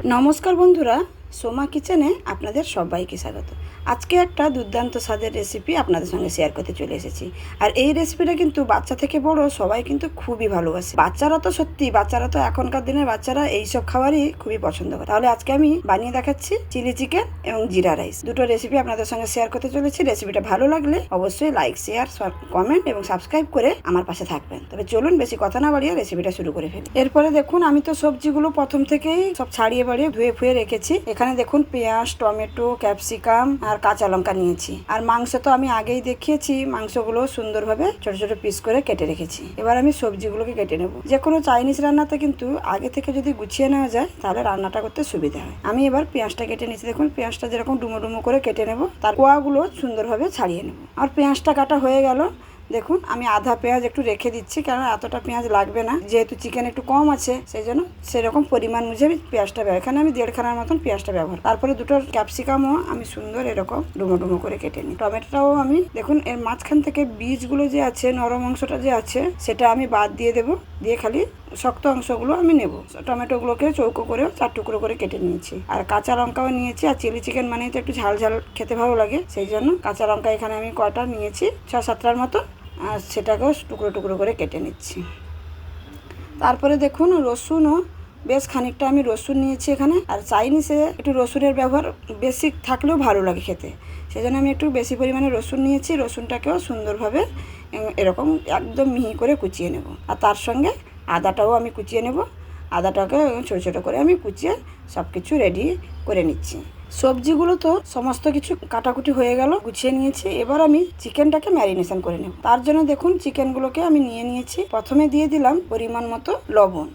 নমস্কার বন্ধুরা, সোমা কিচেনে আপনাদের সবাইকে স্বাগত। আজকে একটা দুর্দান্ত স্বাদের রেসিপি আপনাদের সঙ্গে শেয়ার করতে চলে এসেছি। আর এই রেসিপিটা কিন্তু বাচ্চা থেকে বড় সবাই কিন্তু খুবই ভালোবাসে। বাচ্চারা তো এখনকার দিনের বাচ্চারা এইসব খাবারই খুবই পছন্দ করে। তাহলে আজকে আমি বানিয়ে দেখাচ্ছি চিলি চিকেন এবং জিরা রাইস, দুটো রেসিপি আপনাদের সঙ্গে শেয়ার করতে চলেছি। রেসিপিটা ভালো লাগলে অবশ্যই লাইক, শেয়ার, কমেন্ট এবং সাবস্ক্রাইব করে আমার পাশে থাকবেন। তবে চলুন বেশি কথা না বাড়িয়ে রেসিপিটা শুরু করে ফেলি। এরপরে দেখুন, আমি তো সবজিগুলো প্রথম থেকেই সব ছাড়িয়ে বাড়িয়ে ধুয়ে ফুয়ে রেখেছি। এখানে দেখুন পেঁয়াজ, টমেটো, ক্যাপসিকাম আর কাঁচা লঙ্কা নিয়েছি। আর মাংস তো আমি আগেই দেখিয়েছি, মাংসগুলো সুন্দরভাবে ছোট ছোট পিস করে কেটে রেখেছি। এবার আমি সবজিগুলোকে কেটে নেব। যে কোনো চাইনিজ রান্নাতে কিন্তু আগে থেকে যদি গুছিয়ে নেওয়া যায় তাহলে রান্নাটা করতে সুবিধা হয়। আমি এবার পেঁয়াজটা কেটে নিচ্ছি। দেখুন পেঁয়াজটা যেরকম ডুমো ডুমো করে কেটে নেব, তার কোয়াগুলো সুন্দরভাবে ছাড়িয়ে নেব। আর পেঁয়াজটা কাটা হয়ে গেল। দেখুন আমি আধা পেঁয়াজ একটু রেখে দিচ্ছি, কারণ এতটা পেঁয়াজ লাগবে না, যেহেতু চিকেন একটু কম আছে সেই জন্য সেরকম পরিমাণ বুঝে আমি পেঁয়াজটা ব্যবহার। এখানে আমি 1.5 মতন পেঁয়াজটা ব্যবহার। তারপরে দুটো ক্যাপসিকামও আমি সুন্দর এরকম ডুমো ডুমো করে কেটে নিই। টমেটোটাও আমি দেখুন এর মাঝখান থেকে বীজগুলো যে আছে, নরম অংশটা যে আছে সেটা আমি বাদ দিয়ে দেবো, দিয়ে খালি শক্ত অংশগুলো আমি নেব। টমেটোগুলোকে চৌকো করে 4 টুকরো করে কেটে নিয়েছি। আর কাঁচা লঙ্কাও নিয়েছি। আর চিলি চিকেন মানে তো একটু ঝাল ঝাল খেতে ভালো লাগে, সেই জন্য কাঁচা লঙ্কা এখানে আমি কয়টা নিয়েছি, 6-7টার মতো, আর সেটাকেও টুকরো টুকরো করে কেটে নিচ্ছি। তারপরে দেখুন রসুনও বেশ খানিকটা আমি রসুন নিয়েছি এখানে। আর চাইনিজে একটু রসুনের ব্যবহার বেশি থাকলেও ভালো লাগে খেতে, সেই জন্য আমি একটু বেশি পরিমাণে রসুন নিয়েছি। রসুনটাকেও সুন্দরভাবে এরকম একদম মিহি করে কুচিয়ে নেব। আর তার সঙ্গে আদাটাও আমি কুচিয়ে নেব। আদাটাকে ছোটো ছোটো করে আমি কুচিয়ে সব কিছু রেডি করে নিচ্ছি। সবজিগুলো তো সমস্ত কিছু কাটাকুটি হয়ে গেল, গুছিয়ে নিয়েছি। এবার আমি চিকেনটাকে ম্যারিনেশন করে নেব। তার জন্য দেখুন চিকেনগুলোকে আমি নিয়ে নিয়েছি। প্রথমে দিয়ে দিলাম পরিমাণ মতো লবণ,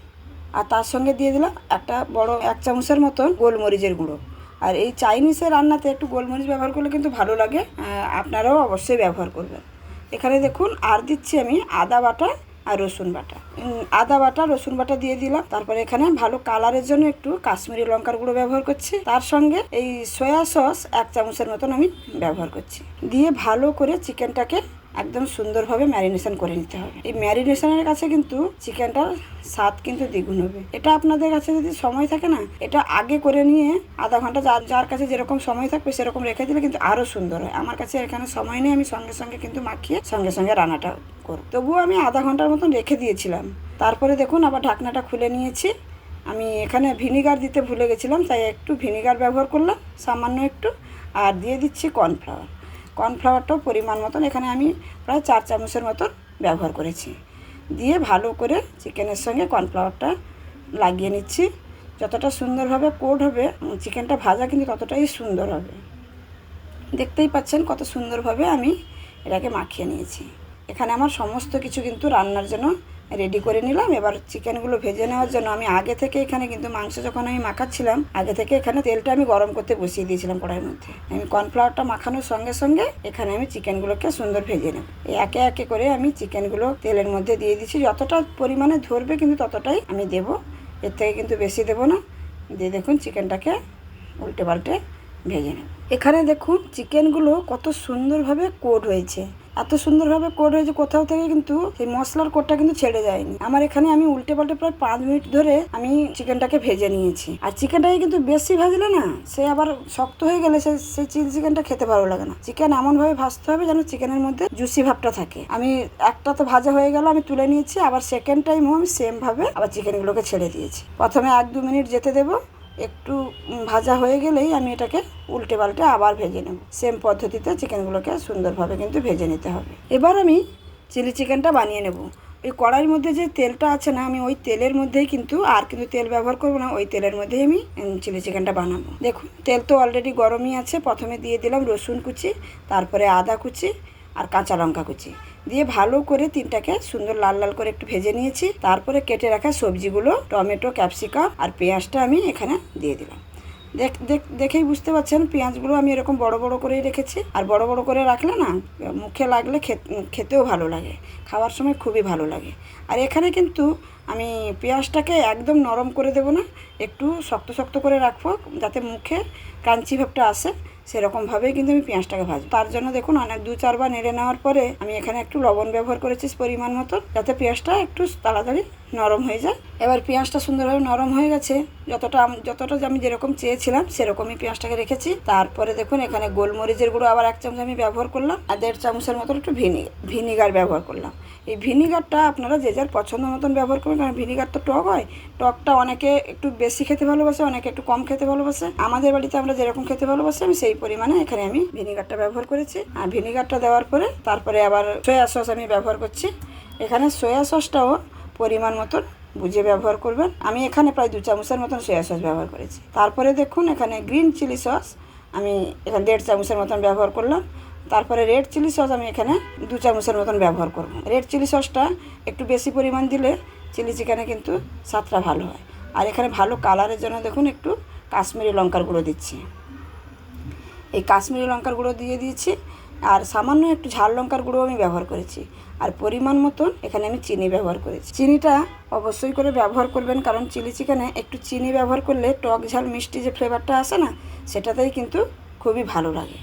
আর তার সঙ্গে দিয়ে দিলাম একটা বড় 1 চামচের মতন গোলমরিচের গুঁড়ো। আর এই চাইনিজের রান্নাতে একটু গোলমরিচ ব্যবহার করলে কিন্তু ভালো লাগে, আপনারাও অবশ্যই ব্যবহার করবেন। এখানে দেখুন আর দিচ্ছি আমি আদা বাটা আর রসুন বাটা। আদা বাটা, রসুন বাটা দিয়ে দিলাম। তারপরে এখানে ভালো কালারের জন্য একটু কাশ্মীরি লঙ্কার গুঁড়ো ব্যবহার করছি। তার সঙ্গে এই সয়া সস 1 চামচের মতন আমি ব্যবহার করছি। দিয়ে ভালো করে চিকেনটাকে একদম সুন্দরভাবে ম্যারিনেশন করে নিতে হবে। এই ম্যারিনেশনের কাছে কিন্তু চিকেনটার স্বাদ কিন্তু দ্বিগুণ হবে। এটা আপনাদের কাছে যদি সময় থাকে না, এটা আগে করে নিয়ে আধা ঘন্টা, যার কাছে যেরকম সময় থাকবে সেরকম রেখে দিলে কিন্তু আরও সুন্দর হয়। আমার কাছে এখানে সময় নেই, আমি সঙ্গে সঙ্গে কিন্তু মাখিয়ে সঙ্গে সঙ্গে রান্নাটা করব। তবুও আমি আধা ঘন্টার মতন রেখে দিয়েছিলাম। তারপরে দেখুন আবার ঢাকনাটা খুলে নিয়েছি। আমি এখানে ভিনিগার দিতে ভুলে গেছিলাম, তাই একটু ভিনিগার ব্যবহার করলাম সামান্য একটু। আর দিয়ে দিচ্ছি কর্নফ্লাওয়ার। কর্নফ্লাওয়ারটাও পরিমাণ মতন এখানে আমি প্রায় 4 চামচের মতন ব্যবহার করেছি। দিয়ে ভালো করে চিকেনের সঙ্গে কর্নফ্লাওয়ারটা লাগিয়ে নিচ্ছি। যতটা সুন্দরভাবে কোট হবে চিকেনটা ভাজা, কিন্তু ততটাই সুন্দর হবে। দেখতেই পাচ্ছেন কত সুন্দরভাবে আমি এটাকে মাখিয়ে নিয়েছি। এখানে আমার সমস্ত কিছু কিন্তু রান্নার জন্য রেডি করে নিলাম। এবার চিকেনগুলো ভেজে নেওয়ার জন্য আমি আগে থেকে এখানে কিন্তু মাংস যখন আমি মাখাচ্ছিলাম, আগে থেকে এখানে তেলটা আমি গরম করতে বসিয়ে দিয়েছিলাম কড়াইয়ের মধ্যে। আমি কর্নফ্লাওয়ারটা মাখানোর সঙ্গে সঙ্গে এখানে আমি চিকেনগুলোকে সুন্দর ভেজে নেব। একে একে করে আমি চিকেনগুলো তেলের মধ্যে দিয়ে দিচ্ছি। যতটা পরিমাণে ধরবে কিন্তু ততটাই আমি দেব, এর থেকে কিন্তু বেশি দেব না। দিয়ে দেখুন চিকেনটাকে উল্টে পাল্টে ভেজে নেব। এখানে দেখুন চিকেনগুলো কত সুন্দরভাবে কোট হয়েছে, এত সুন্দরভাবে কোট হয়েছে, কোথাও থেকে কিন্তু সেই মশলার কোটটা কিন্তু ছেড়ে যায়নি আমার। এখানে আমি উল্টে পাল্টে প্রায় 5 মিনিট ধরে আমি চিকেনটাকে ভেজে নিয়েছি। আর চিকেনটাকে কিন্তু বেশি ভাজলে না, সে আবার শক্ত হয়ে গেলে সেই চিলি চিকেনটা খেতে ভালো লাগে না। চিকেন এমনভাবে ভাজতে হবে যেন চিকেনের মধ্যে জুসি ভাবটা থাকে। আমি একটা তো ভাজা হয়ে গেল, আমি তুলে নিয়েছি। আবার সেকেন্ড টাইমও আমি সেম ভাবে আবার চিকেনগুলোকে ছেড়ে দিয়েছি। প্রথমে 1-2 মিনিট যেতে দেবো, একটু ভাজা হয়ে গেলেই আমি এটাকে উল্টে পাল্টে আবার ভেজে নেব। সেম পদ্ধতিতে চিকেনগুলোকে সুন্দরভাবে কিন্তু ভেজে নিতে হবে। এবার আমি চিলি চিকেনটা বানিয়ে নেব। ওই কড়াইয়ের মধ্যে যে তেলটা আছে না, আমি ওই তেলের মধ্যেই কিন্তু আর কিন্তু তেল ব্যবহার করবো না, ওই তেলের মধ্যেই আমি চিলি চিকেনটা বানাবো। দেখুন তেল তো অলরেডি গরমই আছে। প্রথমে দিয়ে দিলাম রসুন কুচি, তারপরে আদা কুচি আর কাঁচা লঙ্কা কুচি দিয়ে ভালো করে 3টাকে সুন্দর লাল লাল করে একটু ভেজে নিয়েছি। তারপরে কেটে রাখা সবজিগুলো, টমেটো, ক্যাপসিকাম আর পেঁয়াজটা আমি এখানে দিয়ে দিলাম। দেখেই বুঝতে পারছেন পেঁয়াজগুলো আমি এরকম বড় বড় করেই রেখেছি। আর বড় বড় করে রাখলে না মুখে লাগলে খেতেও ভালো লাগে, খাওয়ার সময় খুবই ভালো লাগে। আর এখানে কিন্তু আমি পেঁয়াজটাকে একদম নরম করে দেবো না, একটু শক্ত শক্ত করে রাখবো যাতে মুখে ক্রাঞ্চি ভাবটা আসে। সেরকমভাবেই কিন্তু আমি পেঁয়াজটাকে ভাজবো। তার জন্য দেখুন অনেক 2-4 বার নেড়ে নেওয়ার পরে আমি এখানে একটু লবণ ব্যবহার করেছি পরিমাণ মতো, যাতে পেঁয়াজটা একটু তাড়াতাড়ি নরম হয়ে যায়। এবার পেঁয়াজটা সুন্দরভাবে নরম হয়ে গেছে, যতটা আমি যেরকম চেয়েছিলাম সেরকমই পেঁয়াজটাকে রেখেছি। তারপরে দেখুন এখানে গোলমরিচের গুঁড়ো আবার 1 চামচ আমি ব্যবহার করলাম, আর 1.5 চামচের মতন একটু ভিনিগার ব্যবহার করলাম। এই ভিনিগারটা আপনারা যে যার পছন্দ মতন ব্যবহার করবেন, কারণ ভিনিগার তো টক হয়। টকটা অনেকে একটু বেশি খেতে ভালোবাসে, অনেকে একটু কম খেতে ভালোবাসে। আমাদের বাড়িতে আমরা যেরকম খেতে ভালোবাসি আমি সেই পরিমাণে এখানে আমি ভিনিগারটা ব্যবহার করেছি। আর ভিনিগারটা দেওয়ার পরে তারপরে আবার সয়া সস আমি ব্যবহার করছি। এখানে সয়া সসটাও পরিমাণ মতন বুঝে ব্যবহার করবেন। আমি এখানে প্রায় 2 চামচের মতন সয়া সস ব্যবহার করেছি। তারপরে দেখুন এখানে গ্রিন চিলি সস আমি এখানে 1.5 চামচের মতন ব্যবহার করলাম। তারপরে রেড চিলি সস আমি এখানে 2 চামচের মতন ব্যবহার করব। রেড চিলি সসটা একটু বেশি পরিমাণ দিলে চিলি চিকেনে কিন্তু স্বাদটা ভালো হয়। আর এখানে ভালো কালারের জন্য দেখুন একটু কাশ্মীরি লঙ্কার গুঁড়ো দিচ্ছি। এই কাশ্মীরি লঙ্কার গুঁড়ো দিয়ে দিয়েছি, আর সামান্য একটু ঝাল লঙ্কার গুঁড়ো আমি ব্যবহার করেছি। আর পরিমাণ মতন এখানে আমি চিনি ব্যবহার করেছি। চিনিটা অবশ্যই করে ব্যবহার করবেন, কারণ চিলি চিকেনে একটু চিনি ব্যবহার করলে টক ঝাল মিষ্টি যে ফ্লেভারটা আসে না, সেটাতেই কিন্তু খুবই ভালো লাগে।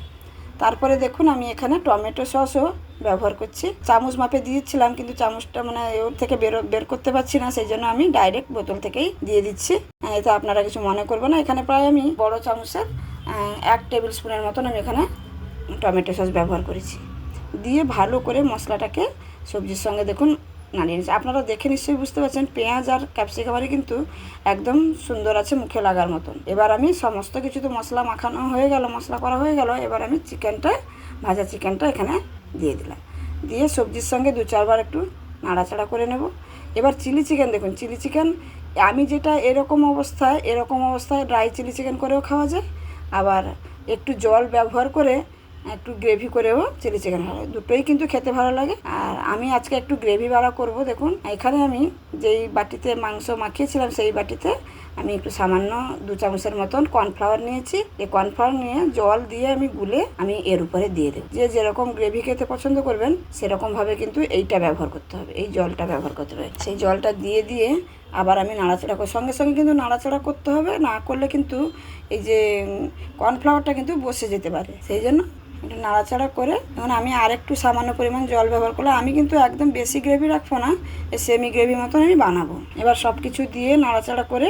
তারপরে দেখুন আমি এখানে টমেটো সসও ব্যবহার করছি। চামচ মাপে দিয়েছিলাম, কিন্তু চামচটা ওর থেকে বের করতে পারছি না, সেই জন্য আমি ডাইরেক্ট বোতল থেকেই দিয়ে দিচ্ছি। এতে আপনারা কিছু মনে করবেন না। এখানে প্রায় আমি বড় চামচের 1 টেবিল স্পুনের মতন আমি এখানে টমেটো সস ব্যবহার করেছি। দিয়ে ভালো করে মশলাটাকে সবজির সঙ্গে দেখুন নাড়িয়ে নিচ্ছি। আপনারা দেখে নিশ্চয়ই বুঝতে পারছেন পেঁয়াজ আর ক্যাপসিকামারে কিন্তু একদম সুন্দর আছে মুখে লাগার মতন। এবার আমি সমস্ত কিছু তো মশলা মাখানো হয়ে গেল, মশলা করা হয়ে গেল। এবার আমি ভাজা চিকেনটা এখানে দিয়ে দিলাম। দিয়ে সবজির সঙ্গে 2-4 বার একটু নাড়াচাড়া করে নেব। এবার চিলি চিকেন দেখুন, চিলি চিকেন আমি যেটা এরকম অবস্থায় ড্রাই চিলি চিকেন করেও খাওয়া যায়, আবার একটু জল ব্যবহার করে একটু গ্রেভি করেও চিলি চিকেন ভালো, দুটোই কিন্তু খেতে ভালো লাগে। আর আমি আজকে একটু গ্রেভি বাড়া করব। দেখুন এখানে আমি যেই বাটিতে মাংস মাখিয়েছিলাম সেই বাটিতে আমি একটু সামান্য 2 চামচের মতন কর্নফ্লাওয়ার নিয়েছি। এই কর্নফ্লাওয়ার নিয়ে জল দিয়ে আমি গুলে আমি এর উপরে দিয়ে দেবো। যে যেরকম গ্রেভি খেতে পছন্দ করবেন সেরকমভাবে কিন্তু এইটা ব্যবহার করতে হবে, এই জলটা ব্যবহার করতে হবে। সেই জলটা দিয়ে আবার আমি নাড়াচাড়া করি। সঙ্গে সঙ্গে কিন্তু নাড়াচাড়া করতে হবে, না করলে কিন্তু এই যে কর্নফ্লাওয়ারটা কিন্তু বসে যেতে পারে। সেই জন্য একটু নাড়াচাড়া করে এখন আমি আরেকটু সামান্য পরিমাণ জল ব্যবহার করলাম। আমি কিন্তু একদম বেশি গ্রেভি রাখবো না, সেমি গ্রেভি মতন আমি বানাবো। এবার সব কিছু দিয়ে নাড়াচাড়া করে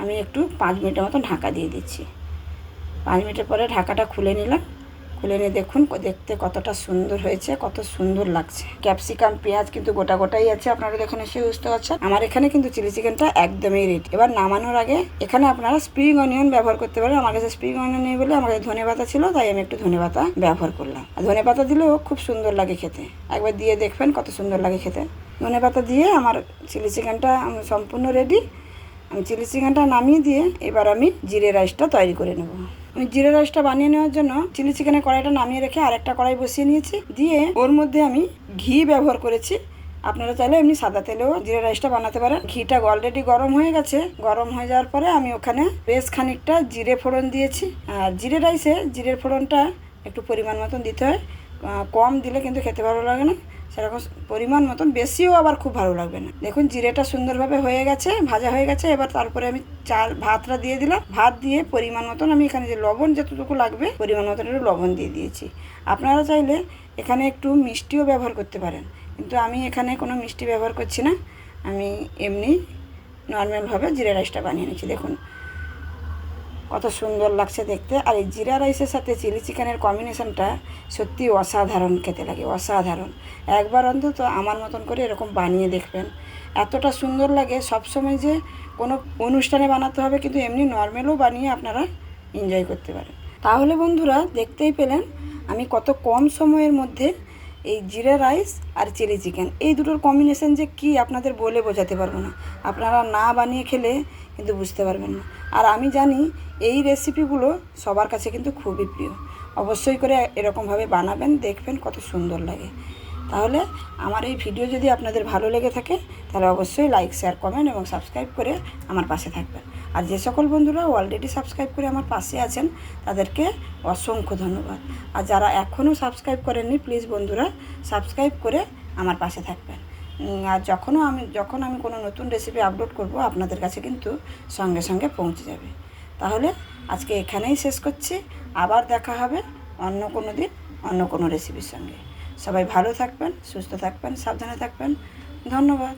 আমি একটু 5 মিনিটের মতন ঢাকা দিয়ে দিচ্ছি। 5 মিনিটের পরে ঢাকাটা খুলে নিলাম। খুলে নিয়ে দেখুন দেখতে কতটা সুন্দর হয়েছে, কত সুন্দর লাগছে। ক্যাপসিকাম পেঁয়াজ কিন্তু গোটাই আছে, আপনারা দেখে নিশ্চয়ই বুঝতে পারছেন। আমার এখানে কিন্তু চিলি চিকেনটা একদমই রেডি। এবার নামানোর আগে এখানে আপনারা স্প্রিং অনিয়ন ব্যবহার করতে পারেন। আমার কাছে স্প্রিং অনিয়ন নেই বলে আমার কাছে ধনেপাতা ছিল, তাই আমি একটু ধনেপাতা ব্যবহার করলাম। আর ধনেপাতা দিলেও খুব সুন্দর লাগে খেতে, একবার দিয়ে দেখবেন কত সুন্দর লাগে খেতে। ধনেপাতা দিয়ে আমার চিলি চিকেনটা সম্পূর্ণ রেডি। আমি চিলি চিকেনটা নামিয়ে দিয়ে এবার আমি জিরে রাইসটা তৈরি করে নেব। আমি জিরে রাইসটা বানিয়ে নেওয়ার জন্য চিলি চিকেনের কড়াইটা নামিয়ে রেখে আরেকটা কড়াই বসিয়ে নিয়েছি। দিয়ে ওর মধ্যে আমি ঘি ব্যবহার করেছি। আপনারা চাইলে এমনি সাদা তেলেও জিরে রাইসটা বানাতে পারেন। ঘিটা অলরেডি গরম হয়ে গেছে। গরম হয়ে যাওয়ার পরে আমি ওখানে বেশ খানিকটা জিরে ফোড়ন দিয়েছি। আর জিরে রাইসে জিরের ফোড়নটা একটু পরিমাণ মতন দিতে হয়, কম দিলে কিন্তু খেতে ভালো লাগে না। সেরকম পরিমাণ মতন, বেশিও আবার খুব ভালো লাগবে না। দেখুন জিরেটা সুন্দরভাবে হয়ে গেছে, ভাজা হয়ে গেছে। এবার তারপরে আমি ভাতটা দিয়ে দিলাম। ভাত দিয়ে পরিমাণ মতন আমি এখানে যে লবণ যতটুকু লাগবে পরিমাণ মতন একটু লবণ দিয়ে দিয়েছি। আপনারা চাইলে এখানে একটু মিষ্টিও ব্যবহার করতে পারেন, কিন্তু আমি এখানে কোনো মিষ্টি ব্যবহার করছি না। আমি এমনি নর্মালভাবে জিরা রাইসটা বানিয়ে নিচ্ছি। দেখুন কত সুন্দর লাগছে দেখতে। আর এই জিরা রাইসের সাথে চিলি চিকেনের কম্বিনেশনটা সত্যি অসাধারণ খেতে লাগে, অসাধারণ। একবার অন্তত আমার মতন করে এরকম বানিয়ে দেখবেন, এতটা সুন্দর লাগে। সবসময় যে কোনো অনুষ্ঠানে বানাতে হবে কিন্তু এমনি নর্মালও বানিয়ে আপনারা এনজয় করতে পারেন। তাহলে বন্ধুরা দেখতেই পেলেন আমি কত কম সময়ের মধ্যে এই জিরা রাইস আর চিলি চিকেন এই দুটোর কম্বিনেশন যে কি আপনাদের বলে বোঝাতে পারবো না। আপনারা না বানিয়ে খেলে কিন্তু বুঝতে পারবেন না। আর আমি জানি এই রেসিপিগুলো সবার কাছে কিন্তু খুবই প্রিয়। অবশ্যই করে এরকমভাবে বানাবেন, দেখবেন কত সুন্দর লাগে। তাহলে আমার এই ভিডিও যদি আপনাদের ভালো লেগে থাকে তাহলে অবশ্যই লাইক, শেয়ার, কমেন্ট এবং সাবস্ক্রাইব করে আমার পাশে থাকবেন। আর যে সকল বন্ধুরা অলরেডি সাবস্ক্রাইব করে আমার পাশে আছেন তাদেরকে অসংখ্য ধন্যবাদ। আর যারা এখনও সাবস্ক্রাইব করেননি প্লিজ বন্ধুরা সাবস্ক্রাইব করে আমার পাশে থাকবেন। আর যখন আমি কোনো নতুন রেসিপি আপলোড করব আপনাদের কাছে কিন্তু সঙ্গে সঙ্গে পৌঁছে যাবে। তাহলে আজকে এখানেই শেষ করছি। আবার দেখা হবে অন্য কোনো দিন অন্য কোনো রেসিপির সঙ্গে। সবাই ভালো থাকবেন, সুস্থ থাকবেন, সাবধানে থাকবেন। ধন্যবাদ।